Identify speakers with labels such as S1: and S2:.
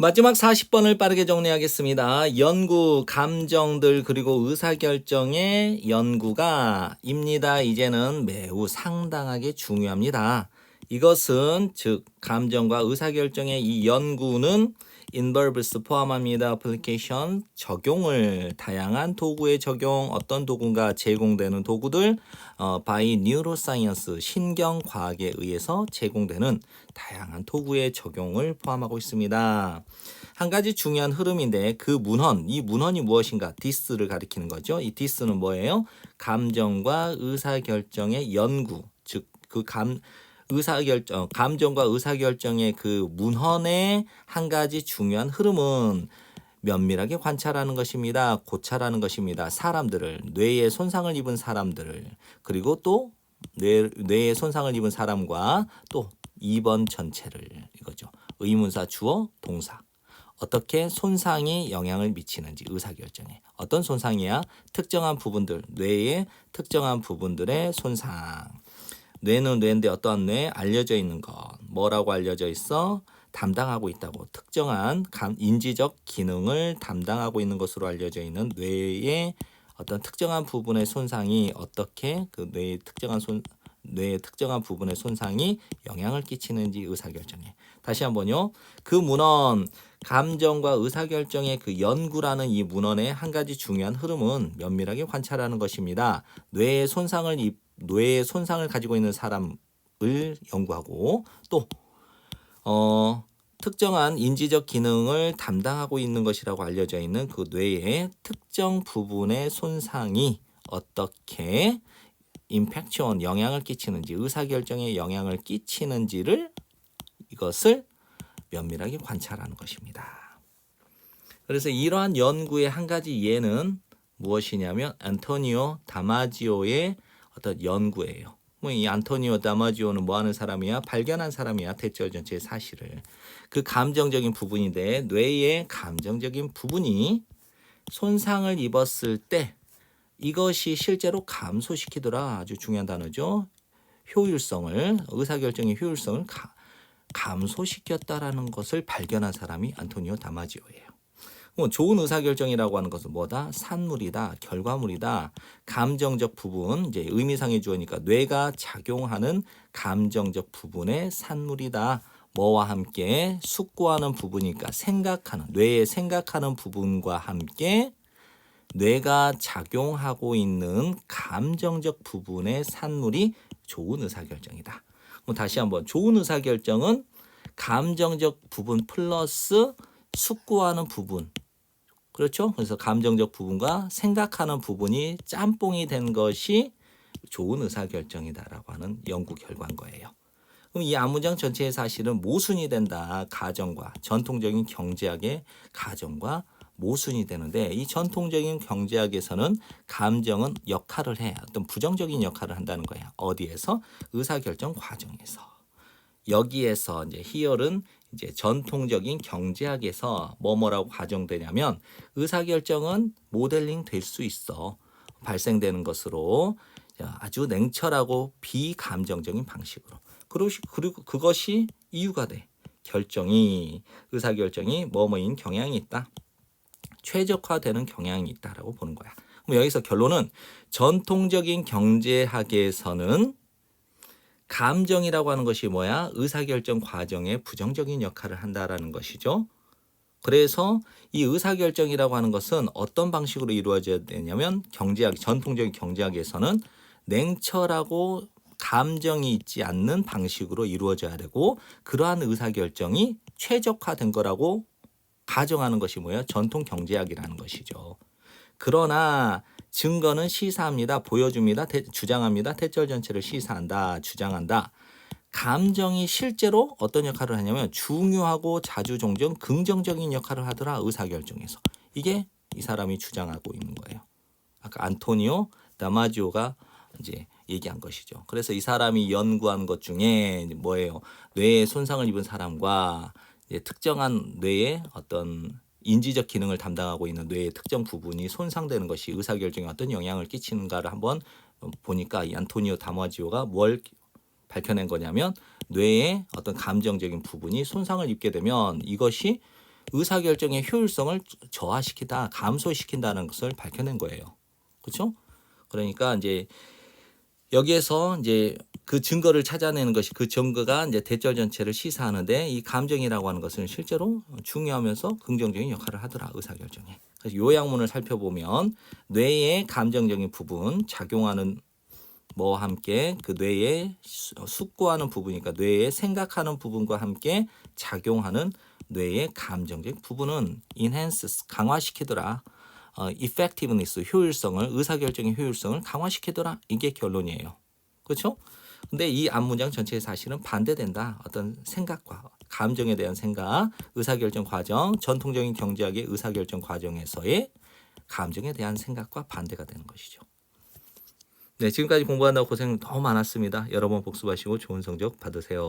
S1: 마지막 40번을 빠르게 정리하겠습니다. 연구, 감정들 그리고 의사결정의 연구가 입니다. 이제는 매우 상당하게 중요합니다. 이것은 즉 감정과 의사결정의 이 연구는 involves 포함합니다. application 적용을 다양한 도구의 적용 어떤 도구가 제공되는 도구들 by neuroscience 신경과학에 의해서 제공되는 다양한 도구의 적용을 포함하고 있습니다. 한 가지 중요한 흐름인데 그 문헌, 이 문헌이 무엇인가? this를 가리키는 거죠. 이 this는 뭐예요? 감정과 의사결정의 연구, 즉 그 감정과 의사결정의 그 문헌의 한 가지 중요한 흐름은 면밀하게 관찰하는 것입니다. 고찰하는 것입니다. 사람들을, 뇌에 손상을 입은 사람들을, 그리고 또 뇌에 손상을 입은 사람과 또 2번 전체를 이거죠. 의문사, 주어, 동사. 어떻게 손상이 영향을 미치는지 의사결정에. 어떤 손상이야? 특정한 부분들, 뇌의 특정한 부분들의 손상. 뇌는 뇌인데 어떠한 뇌? 알려져 있는 것. 뭐라고 알려져 있어? 담당하고 있다고. 특정한 인지적 기능을 담당하고 있는 것으로 알려져 있는 뇌의 어떤 특정한 부분의 손상이 어떻게 그 뇌의 특정한 부분의 손상이 영향을 끼치는지 의사결정에. 다시 한번요. 그 문헌 감정과 의사결정의 그 연구라는 이 문헌의 한 가지 중요한 흐름은 면밀하게 관찰하는 것입니다. 뇌의 손상을 가지고 있는 사람을 연구하고 또 특정한 인지적 기능을 담당하고 있는 것이라고 알려져 있는 그 뇌의 특정 부분의 손상이 어떻게 임팩션 영향을 끼치는지 의사결정에 영향을 끼치는지를 이것을 면밀하게 관찰하는 것입니다. 그래서 이러한 연구의 한 가지 예는 무엇이냐면 안토니오 다마지오의 어떤 연구예요. 이 안토니오 다마지오는 뭐 하는 사람이야? 발견한 사람이야. 대절 전체의 사실을. 그 감정적인 부분인데 뇌의 감정적인 부분이 손상을 입었을 때 이것이 실제로 감소시키더라. 아주 중요한 단어죠. 효율성을, 의사결정의 효율성을 감소시켰다라는 것을 발견한 사람이 안토니오 다마지오예요. 좋은 의사결정이라고 하는 것은 뭐다? 산물이다, 결과물이다. 감정적 부분, 이제 의미상의 주어니까 뇌가 작용하는 감정적 부분의 산물이다. 뭐와 함께 숙고하는 부분이니까 뇌의 생각하는 부분과 함께 뇌가 작용하고 있는 감정적 부분의 산물이 좋은 의사결정이다. 다시 한번 좋은 의사결정은 감정적 부분 플러스 숙고하는 부분. 그렇죠? 그래서 감정적 부분과 생각하는 부분이 짬뽕이 된 것이 좋은 의사결정이다라고 하는 연구 결과인 거예요. 그럼 이 앞문장 전체의 사실은 모순이 된다. 가정과 전통적인 경제학의 가정과 모순이 되는데 이 전통적인 경제학에서는 감정은 역할을 해. 어떤 부정적인 역할을 한다는 거야. 어디에서? 의사결정 과정에서. 여기에서 이제 히얼은 이제 전통적인 경제학에서 뭐라고 가정되냐면 의사결정은 모델링 될 수 있어. 발생되는 것으로 아주 냉철하고 비감정적인 방식으로. 그리고 그것이 이유가 돼. 의사결정이 뭐뭐인 경향이 있다. 최적화되는 경향이 있다라고 보는 거야. 그럼 여기서 결론은 전통적인 경제학에서는 감정이라고 하는 것이 뭐야? 의사결정 과정에 부정적인 역할을 한다라는 것이죠. 그래서 이 의사결정이라고 하는 것은 어떤 방식으로 이루어져야 되냐면 전통적인 경제학에서는 냉철하고 감정이 있지 않는 방식으로 이루어져야 되고 그러한 의사결정이 최적화된 거라고 가정하는 것이 뭐예요? 전통 경제학이라는 것이죠. 그러나 증거는 시사합니다. 보여줍니다. 주장합니다. 태절 전체를 시사한다. 주장한다. 감정이 실제로 어떤 역할을 하냐면 중요하고 자주 종종 긍정적인 역할을 하더라. 의사결정에서. 이게 이 사람이 주장하고 있는 거예요. 아까 안토니오 다마지오가 이제 얘기한 것이죠. 그래서 이 사람이 연구한 것 중에 뭐예요? 뇌에 손상을 입은 사람과 특정한 뇌의 어떤 인지적 기능을 담당하고 있는 뇌의 특정 부분이 손상되는 것이 의사결정에 어떤 영향을 끼치는가를 한번 보니까 이 안토니오 다마지오가 뭘 밝혀낸 거냐면 뇌의 어떤 감정적인 부분이 손상을 입게 되면 이것이 의사결정의 효율성을 저하시키다, 감소시킨다는 것을 밝혀낸 거예요. 그렇죠? 그러니까 이제 여기에서 이제 그 증거를 찾아내는 것이 그 증거가 이제 대절 전체를 시사하는데 이 감정이라고 하는 것은 실제로 중요하면서 긍정적인 역할을 하더라 의사결정에. 그래서 요약문을 살펴보면 뇌의 감정적인 부분 작용하는 뭐와 함께 그 뇌에 숙고하는 부분이니까 뇌에 생각하는 부분과 함께 작용하는 뇌의 감정적 부분은 enhance 강화시키더라. effectiveness 효율성을 의사결정의 효율성을 강화시키더라. 이게 결론이에요. 그렇죠? 근데 이 앞문장 전체에 사실은 반대된다. 어떤 생각과 감정에 대한 생각, 의사결정 과정, 전통적인 경제학의 의사결정 과정에서의 감정에 대한 생각과 반대가 되는 것이죠. 네, 지금까지 공부한다고 고생 너무 많았습니다. 여러 번 복습하시고 좋은 성적 받으세요.